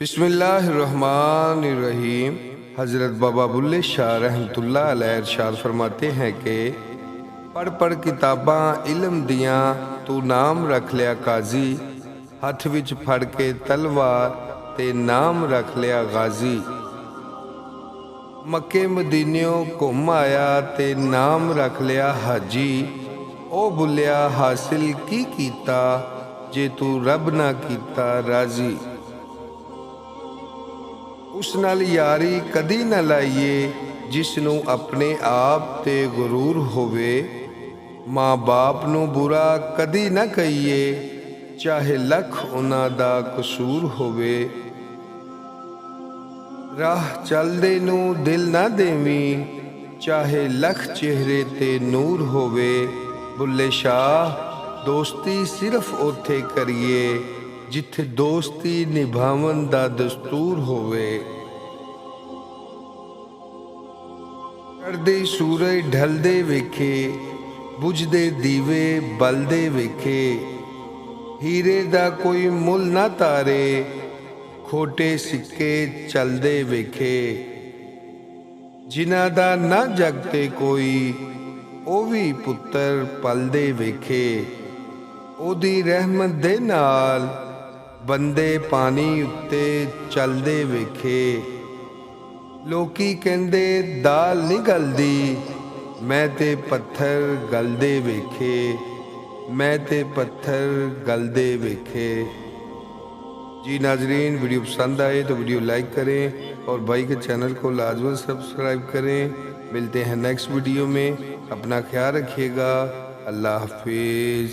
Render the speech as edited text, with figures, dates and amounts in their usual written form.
बिस्मिल्लाहिर्रहमानिर्रहीम। हज़रत बाबा बुल्ले शाह रहमतुल्लाह अलैह इरशाद फरमाते हैं कि पढ़ पढ़ किताबां इलम दियां तू नाम रख लिया काजी, हथ विच फड़ के तलवार ते नाम रख लिया गाजी। मक्के मदीनियों घुम आया ते नाम रख लिया हाजी। ओ बुल्लिया हासिल की कीता जे तू रब ना कीता राजी। उस नाल यारी कदी ना लाइए जिसनू अपने आप ते गुरूर होवे। माँ बाप नू बुरा कदी ना कहिए चाहे लख उन्हां दा कसूर होवे। राह चलदे नू दिल ना देवी चाहे लख चेहरे ते नूर होवे। बुल्ले शाह दोस्ती सिर्फ ओथे करिए जिथे दोस्ती निभावन दा दस्तूर होवे। चढ़दे सूरज ढलदे वेखे, बुझदे दीवे बलदे वेखे। हीरे दा कोई मुल ना तारे, खोटे सिक्के चलदे वेखे। जिन्हां दा ना जगते कोई, ओ भी पुत्तर पलदे वेखे। ओदी रहमत दे नाल बंदे पानी उत्ते चलदे वेखे। लोकी कहंदे दाल नहीं गलदी, मैं ते पत्थर गलदे वेखे। मैं ते पत्थर गलदे वेखे। जी नाजरीन, वीडियो पसंद आए तो वीडियो लाइक करें और भाई के चैनल को लाजमन सब्सक्राइब करें। मिलते हैं नेक्स्ट वीडियो में। अपना ख्याल रखिएगा। अल्लाह हाफिज़।